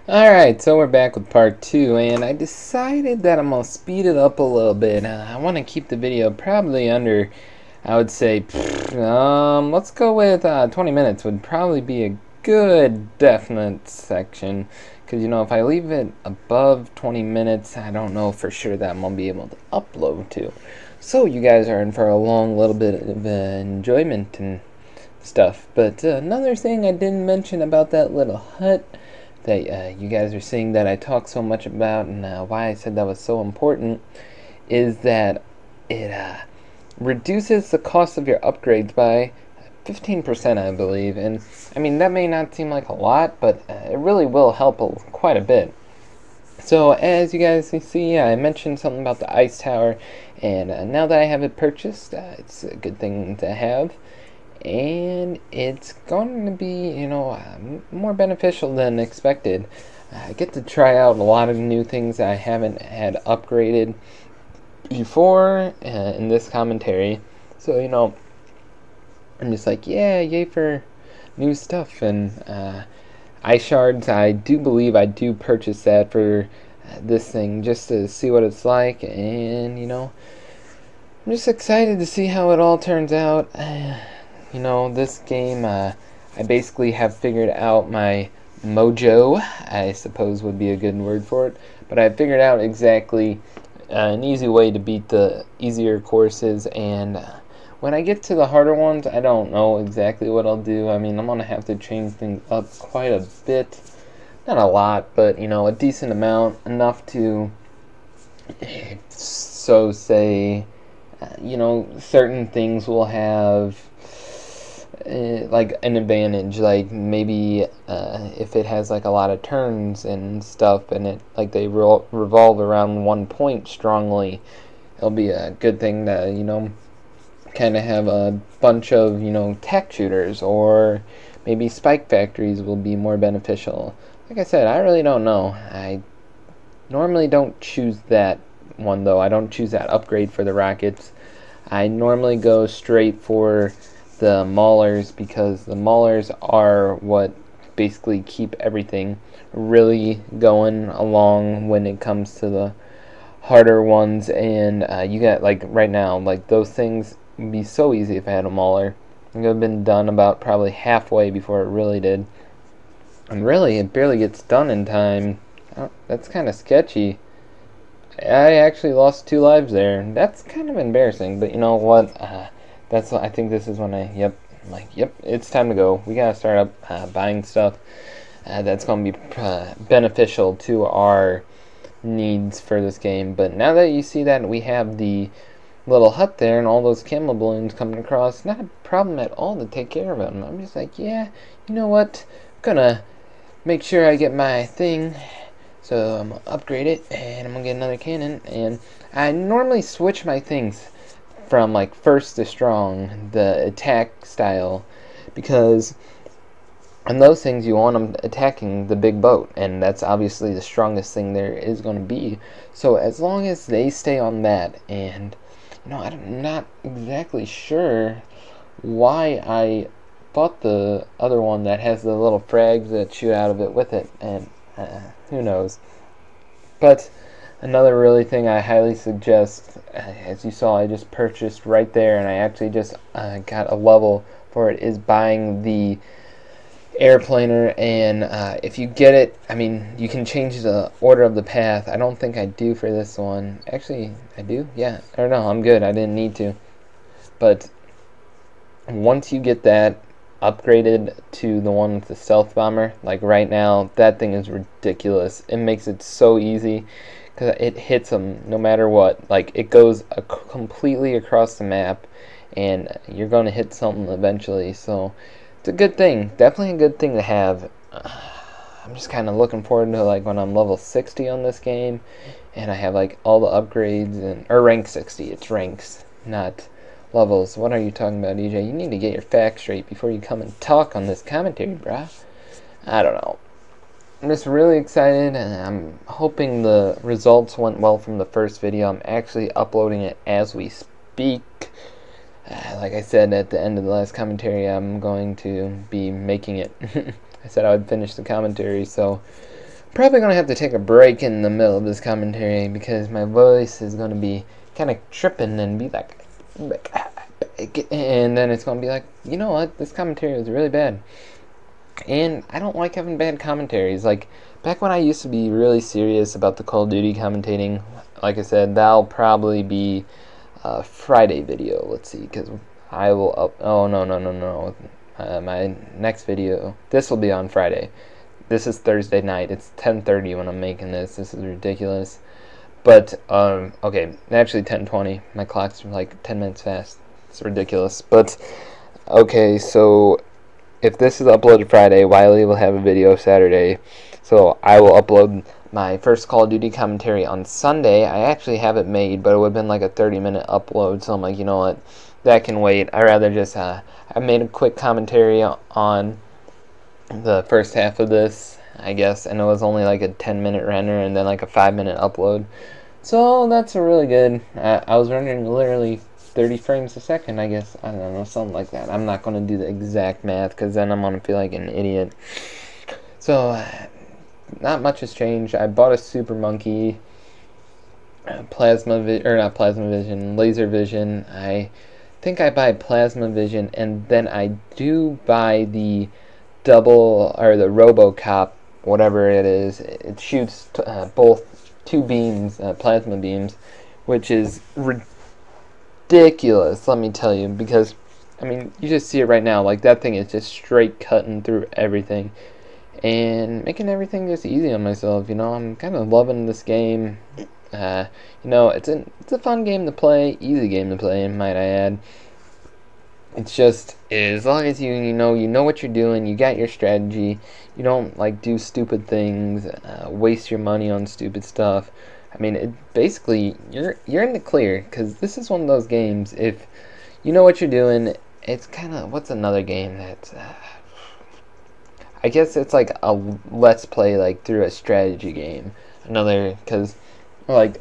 Alright, so we're back with part 2, and I decided that I'm going to speed it up a little bit. I want to keep the video probably under, I would say, let's go with 20 minutes would probably be a good definite section. Because, if I leave it above 20 minutes, I don't know for sure that I'm going to be able to upload to. So you guys are in for a long little bit of enjoyment and stuff. But another thing I didn't mention about that little hut that you guys are seeing that I talk so much about, and why I said that was so important, is that it reduces the cost of your upgrades by 15%, I believe. And I mean, that may not seem like a lot, but it really will help quite a bit. So as you guys can see, I mentioned something about the ice tower, and now that I have it purchased, it's a good thing to have, and it's going to be, more beneficial than expected. I get to try out a lot of new things I haven't had upgraded before in this commentary. So, I'm just like, yeah, yay for new stuff. And ice shards, I do believe I do purchase that for this thing just to see what it's like. And, I'm just excited to see how it all turns out. This game, I basically have figured out my mojo, I suppose would be a good word for it, but I figured out exactly an easy way to beat the easier courses, and when I get to the harder ones, I don't know exactly what I'll do. I mean, I'm going to have to change things up quite a bit. Not a lot, but, a decent amount, enough to, so say, certain things will have like an advantage, like maybe if it has like a lot of turns and stuff, and it like they revolve around one point strongly, it'll be a good thing to kind of have a bunch of tech shooters, or maybe spike factories will be more beneficial. Like I said, I really don't know. I normally don't choose that one, though. I don't choose that upgrade for the rockets. I normally go straight for the maulers, because the maulers are what basically keep everything really going along when it comes to the harder ones. And you got, like, right now, like, those things would be so easy if I had a mauler. It would have been done about probably halfway before it really did. And really, it barely gets done in time. Oh, that's kind of sketchy. I actually lost 2 lives there. That's kind of embarrassing, but you know what? I think this is when yep, it's time to go. We gotta start up buying stuff that's gonna be beneficial to our needs for this game. But now that you see that we have the little hut there and all those camo balloons coming across, not a problem at all to take care of them. I'm just like, yeah, you know what? I'm gonna make sure I get my thing. So I'm gonna upgrade it, and I'm gonna get another cannon. And I normally switch my things from like first to strong, the attack style, because on those things you want them attacking the big boat, and that's obviously the strongest thing there is going to be. So as long as they stay on that, and I'm not exactly sure why I bought the other one that has the little frags that shoot out of it with it, and who knows. But another really thing I highly suggest, as you saw, I just purchased right there, and I actually just got a level for it, is buying the airplaner. And if you get it, I mean, you can change the order of the path. I don't think I do for this one. Actually, I do? Yeah. Or no, I'm good. I didn't need to. But once you get that upgraded to the one with the stealth bomber, like right now, that thing is ridiculous. It makes it so easy, because it hits them no matter what. Like, it goes completely across the map, and you're going to hit something eventually. So it's a good thing, definitely a good thing to have. I'm just kind of looking forward to like when I'm level 60 on this game, and I have like all the upgrades, or rank 60. It's ranks, not levels. What are you talking about, EJ? You need to get your facts straight before you come and talk on this commentary, bruh. I don't know. I'm just really excited, and I'm hoping the results went well from the first video. I'm actually uploading it as we speak. Like I said at the end of the last commentary, I'm going to be making it. I said I would finish the commentary, so Probably gonna have to take a break in the middle of this commentary because my voice is gonna be kind of tripping and be like, and then it's gonna be like, you know what, this commentary was really bad. And I don't like having bad commentaries. Like, back when I used to be really serious about the Call of Duty commentating, like I said, that'll probably be a Friday video. Let's see, because I will oh, no. My next video, this will be on Friday. This is Thursday night. It's 10:30 when I'm making this. This is ridiculous. But, okay, actually 10:20. My clock's like 10 minutes fast. It's ridiculous. But, okay, so if this is uploaded Friday, Wiley will have a video Saturday. So I will upload my first Call of Duty commentary on Sunday. I actually have it made, but it would have been like a 30-minute upload. So I'm like, you know what, that can wait. I rather just, I made a quick commentary on the first half of this, I guess, and it was only like a 10-minute render and then like a 5-minute upload. So that's a really good. I was rendering literally 30 frames a second, I guess. I don't know, something like that. I'm not going to do the exact math because then I'm going to feel like an idiot. So, not much has changed. I bought a Super Monkey laser vision. I think I buy plasma vision, and then I do buy the double, or the RoboCop, whatever it is. It shoots both two beams, plasma beams, which is ridiculous, let me tell you, because, I mean, you just see it right now. Like, that thing is just straight cutting through everything and making everything just easy on myself. You know, I'm kind of loving this game. You know, it's a fun game to play, easy game to play, might I add. It's just, as long as you know what you're doing, you got your strategy, you don't like do stupid things, waste your money on stupid stuff. I mean, basically, you're in the clear, because this is one of those games, if you know what you're doing, it's kind of, what's another game that's, I guess it's like a let's play, like, through a strategy game. Another, because, like,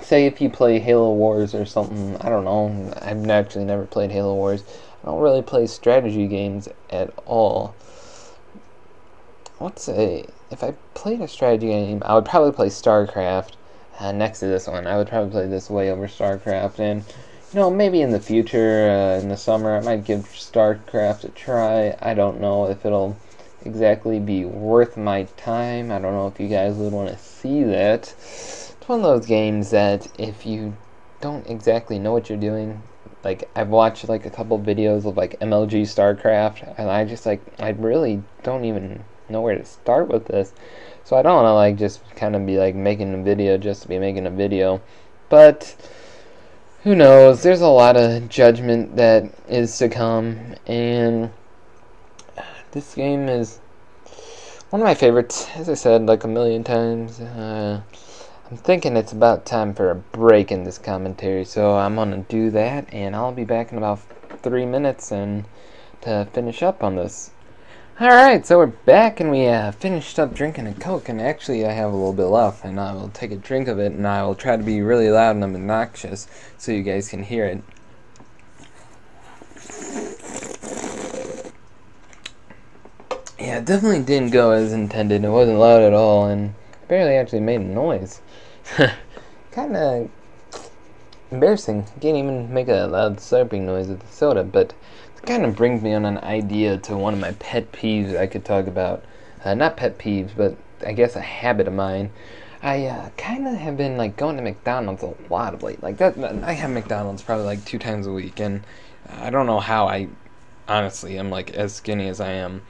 say if you play Halo Wars or something, I don't know, I've actually never played Halo Wars. I don't really play strategy games at all. If I played a strategy game, I would probably play StarCraft next to this one. I would probably play this way over StarCraft, and, you know, maybe in the future, in the summer, I might give StarCraft a try. I don't know if it'll exactly be worth my time. I don't know if you guys would want to see that. It's one of those games that if you don't exactly know what you're doing, like, I've watched like a couple videos of like MLG StarCraft, and I really don't even know where to start with this. So I don't want to like just kind of be like making a video just to be making a video. But who knows? There's a lot of judgment that is to come, and this game is one of my favorites, as I said like a million times. I'm thinking it's about time for a break in this commentary, so I'm gonna do that, and I'll be back in about 3 minutes and to finish up on this. Alright, so we're back, and we finished up drinking a Coke, and actually I have a little bit left, and I will take a drink of it, and I will try to be really loud and obnoxious so you guys can hear it. Yeah, it definitely didn't go as intended. It wasn't loud at all, and barely actually made a noise. Kinda embarrassing. Can't even make a loud slurping noise with the soda, but it kind of brings me on an idea to one of my pet peeves I could talk about. Not pet peeves, but I guess a habit of mine. I kind of have been like going to McDonald's a lot of late. Like that, I have McDonald's probably like 2 times a week, and I don't know how I honestly am like as skinny as I am.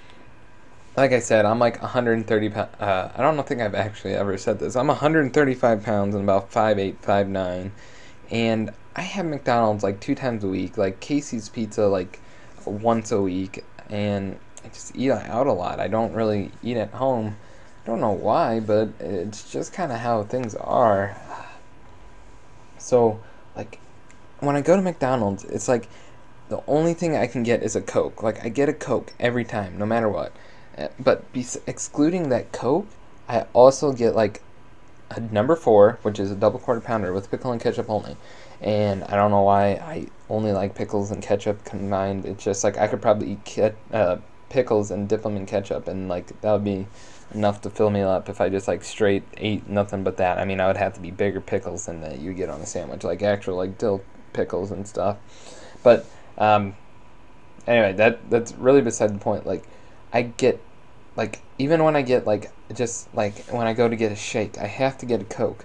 Like I said, I'm like 130 pounds. I don't think I've actually ever said this. I'm 135 pounds and about 5'8", 5'9", and I have McDonald's like 2 times a week, like Casey's Pizza like once a week, and I just eat out a lot. I don't really eat at home. I don't know why, but it's just kind of how things are. So, like, when I go to McDonald's, it's like the only thing I can get is a Coke. Like, I get a Coke every time, no matter what. But excluding that Coke, I also get like a number 4, which is a double quarter pounder with pickle and ketchup only. And I don't know why I only like pickles and ketchup combined. It's just like I could probably eat pickles and dip them in ketchup, and like that would be enough to fill me up if I just like straight ate nothing but that. I mean, I would have to be bigger pickles than that you get on a sandwich, like actual like dill pickles and stuff. But anyway, that's really beside the point. Like, I get like even when I get like just like when I go to get a shake, I have to get a Coke.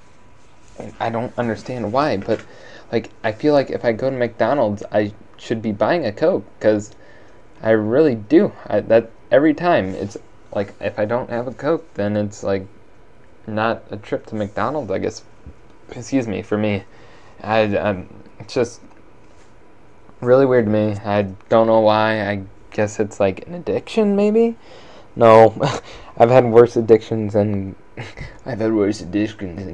I don't understand why, but like I feel like if I go to McDonald's, I should be buying a Coke because I really do. That every time it's like if I don't have a Coke, then it's like not a trip to McDonald's. I guess. Excuse me. For me, it's just really weird to me. I don't know why. I guess it's like an addiction, maybe. No, I've had worse addictions than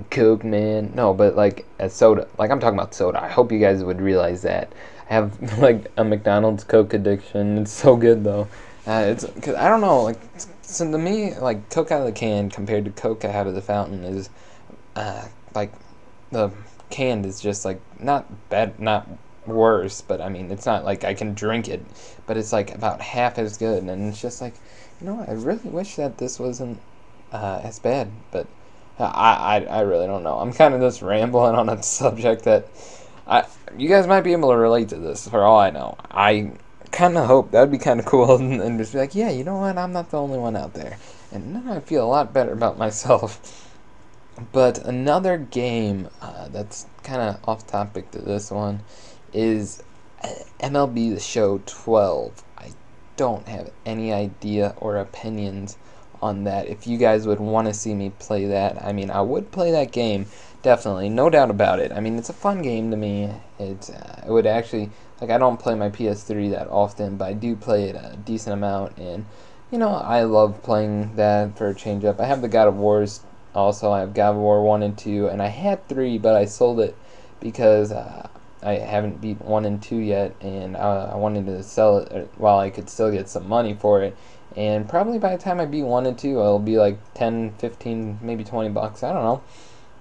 Coke, man. No, but like a soda. Like I'm talking about soda. I hope you guys would realize that. I have like a McDonald's Coke addiction. It's so good though. It's because I don't know. Like so to me, like Coke out of the can compared to Coke out of the fountain is like the canned is just like not bad, not worse, but I mean it's not like I can drink it, but it's like about half as good, and it's just like I really wish that this wasn't as bad, but I really don't know. I'm kind of just rambling on a subject that you guys might be able to relate to this for all I know. I kind of hope that would be kind of cool and just be like, yeah, you know what? I'm not the only one out there, and then I feel a lot better about myself. But another game that's kind of off topic to this one is MLB The Show 12. I don't have any idea or opinions on that. If you guys would want to see me play that, I mean, I would play that game, definitely, no doubt about it. I mean, it's a fun game to me. It would actually, like, I don't play my PS3 that often, but I do play it a decent amount, and, I love playing that for a change up. I have the God of Wars also. I have God of War 1 and 2, and I had 3, but I sold it because I haven't beat 1 and 2 yet, and I wanted to sell it while I could still get some money for it. And probably by the time I beat 1 and 2, it'll be like 10, 15, maybe $20. I don't know.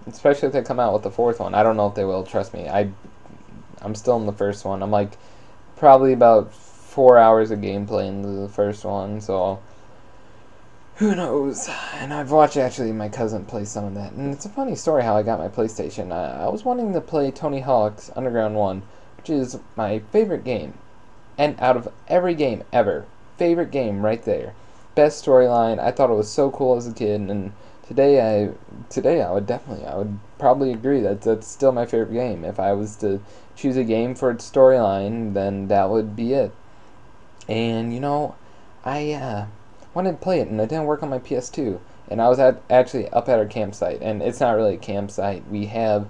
Especially if they come out with the 4th one. I don't know if they will, trust me. I'm still in the first one. I'm like probably about 4 hours of gameplay into the first one, so who knows? And I've watched actually my cousin play some of that. And it's a funny story how I got my PlayStation. I was wanting to play Tony Hawk's Underground 1, which is my favorite game. And out of every game ever, favorite game right there. Best storyline. I thought it was so cool as a kid, and today I would probably agree that that's still my favorite game. If I was to choose a game for its storyline, then that would be it. And I wanted to play it, and it didn't work on my PS2. And I was actually up at our campsite, and it's not really a campsite. We have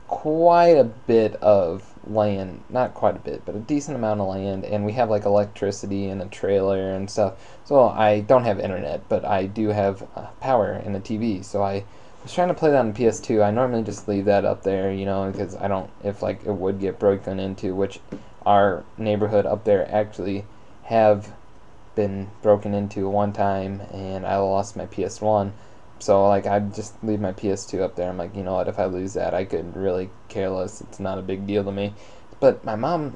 quite a bit of land, not quite a bit, but a decent amount of land, and we have like electricity and a trailer and stuff. So I don't have internet, but I do have power and a TV. So I was trying to play that on PS2. I normally just leave that up there, because I don't, if like it would get broken into, which our neighborhood up there actually have been broken into one time, and I lost my PS1. So like I just leave my PS2 up there. I'm like, you know what? If I lose that, I could really care less. It's not a big deal to me. But my mom,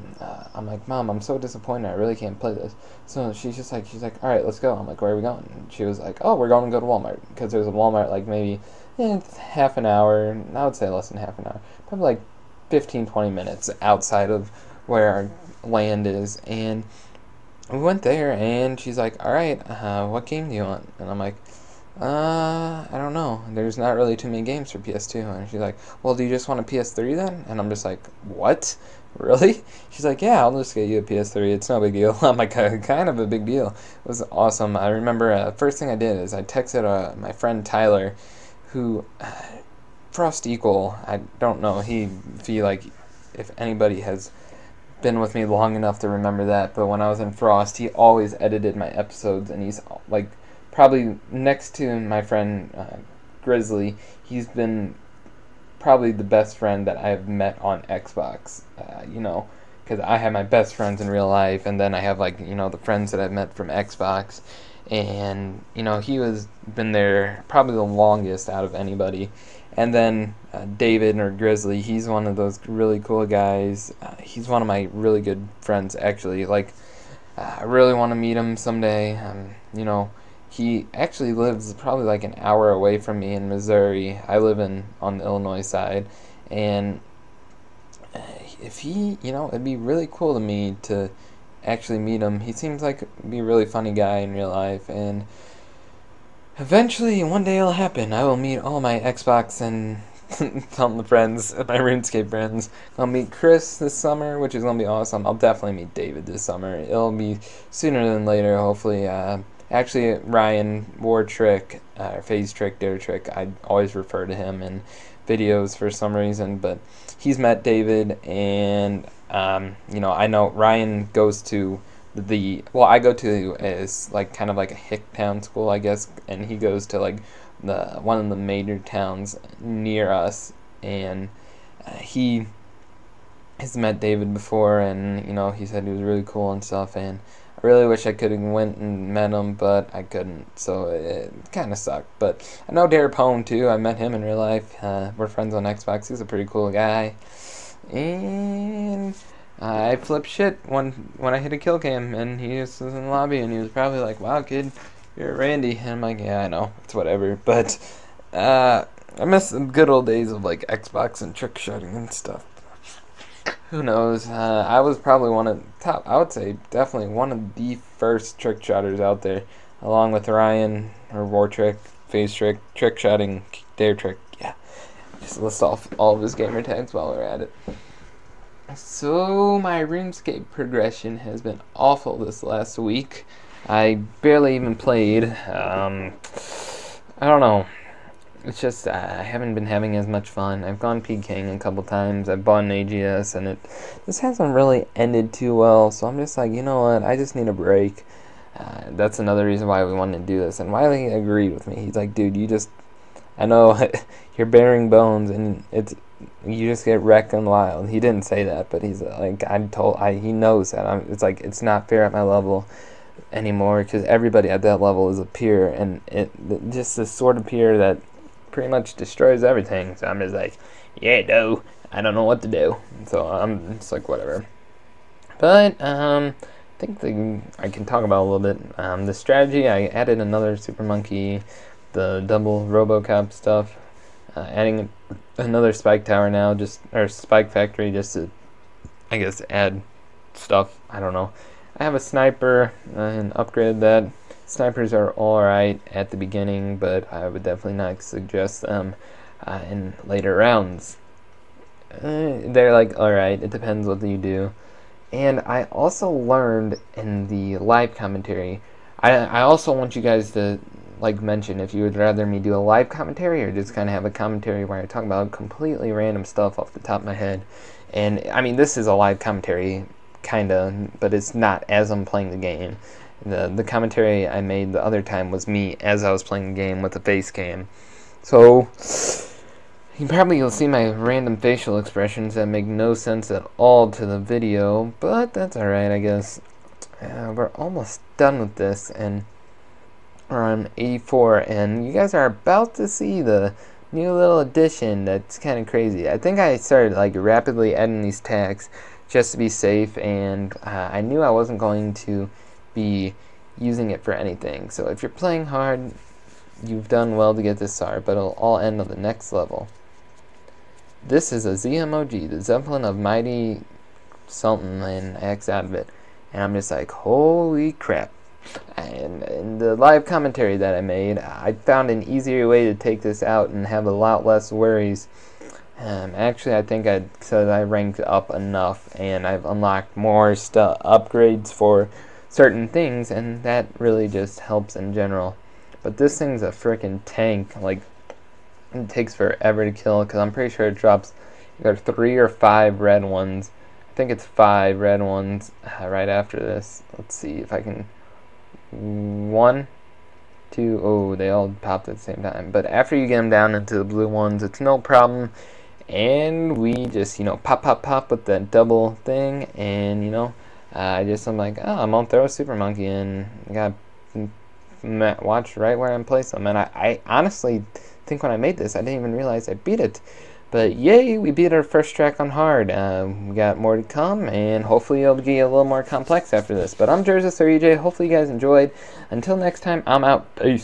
I'm like, Mom, I'm so disappointed. I really can't play this. So she's like, all right, let's go. I'm like, where are we going? And she was like, oh, we're going to go to Walmart, because there's a Walmart like maybe half an hour. I would say less than half an hour, probably like 15, 20 minutes outside of where our land is. And we went there, and she's like, all right, what game do you want? And I'm like, I don't know. There's not really too many games for PS2. And she's like, well, do you just want a PS3 then? And I'm just like, what? Really? She's like, yeah, I'll just get you a PS3. It's no big deal. I'm like, kind of a big deal. It was awesome. I remember first thing I did is I texted my friend Tyler, who, Frost Equal, I don't know, if anybody has been with me long enough to remember that, but when I was in Frost, he always edited my episodes, and he's like probably next to my friend Grizzly, he's been probably the best friend that I have met on Xbox, because I have my best friends in real life, and then I have the friends that I've met from Xbox, and he was been there probably the longest out of anybody. And then David, or Grizzly, he's one of those really cool guys. He's one of my really good friends, actually. I really want to meet him someday. he actually lives probably like an hour away from me in Missouri. I live on the Illinois side, and if he, it'd be really cool to me to actually meet him. He seems like be a really funny guy in real life, and eventually one day it'll happen. I will meet all my Xbox and all my friends, my RuneScape friends. I'll meet Chris this summer, which is gonna be awesome. I'll definitely meet David this summer. It'll be sooner than later, hopefully. Actually, Ryan Wartrick, Phase Trick, Dare Trick, I always refer to him in videos for some reason, but he's met David, and I know Ryan goes to I go to is like kind of like a hick town school, I guess, and he goes to like the one of the major towns near us, and he has met David before, and he said he was really cool and stuff, and I really wish I could have went and met him, but I couldn't, so it kind of sucked. But I know Derek Pone too. I met him in real life. We're friends on Xbox. He's a pretty cool guy, and I flipped shit when I hit a kill cam, and he was in the lobby, and he was probably like, "Wow, kid, you're Randy," and I'm like, "Yeah, I know, it's whatever." But I miss the good old days of like Xbox and trick shotting and stuff. Who knows? I was probably I would say definitely one of the first trick shotters out there, along with Ryan or War Trick, Phase Trick, Trick Shotting, Dare Trick. Yeah, just list off all of his gamer tags while we're at it. So my RuneScape progression has been awful this last week. I barely even played. I don't know. It's just I haven't been having as much fun. I've gone PKing a couple times. I've bought an AGS, and it just hasn't really ended too well. So I'm just like, you know what? I just need a break. That's another reason why we wanted to do this. And Wiley agreed with me. He's like, dude, I know you're bearing bones, and you just get wrecked in the wild. He didn't say that, but he's like, he knows that. It's like it's not fair at my level anymore, because everybody at that level is a peer, and just this sort of peer that pretty much destroys everything. So I'm just like, yeah, no, I don't know what to do. So I'm just like, whatever. But I think I can talk about a little bit. The strategy, I added another Super Monkey, the double RoboCop stuff, adding another Spike Tower now, or Spike Factory, just to, I guess, add stuff. I don't know. I have a sniper and upgraded that. Snipers are alright at the beginning, but I would definitely not suggest them in later rounds. They're like alright, it depends what you do. And I also learned in the live commentary, I also want you guys to like mention if you would rather me do a live commentary or just kind of have a commentary where I talk about completely random stuff off the top of my head. And I mean, this is a live commentary, kinda, but it's not as I'm playing the game. The commentary I made the other time was me as I was playing the game with the face cam. So you'll see my random facial expressions that make no sense at all to the video, but that's alright, I guess. We're almost done with this, and we're on 84, and you guys are about to see the new little addition that's kind of crazy. I think I started like rapidly adding these tags just to be safe, and I knew I wasn't going to be using it for anything. So if you're playing hard, you've done well to get this far, but it'll all end on the next level. This is a ZMOG, the Zeppelin of Mighty something, and I X out of it. And I'm just like, holy crap. And in the live commentary that I made, I found an easier way to take this out and have a lot less worries. Actually, I think I said I ranked up enough, and I've unlocked more upgrades for certain things, and that really just helps in general. But this thing's a freaking tank. Like, it takes forever to kill, because I'm pretty sure it drops either 3 or 5 red ones. I think it's 5 red ones right after this. Let's see if I can... 1, 2, oh, they all popped at the same time. But after you get them down into the blue ones, it's no problem. And we just, pop with that double thing, and, I'm like, oh, I'm gonna throw a Super Monkey in. I gotta watch right where I'm placed them. And I honestly think when I made this, I didn't even realize I beat it. But yay, we beat our first track on hard. We got more to come, and hopefully it'll get a little more complex after this. But I'm Jersey 3EJ. Hopefully you guys enjoyed. Until next time, I'm out. Peace.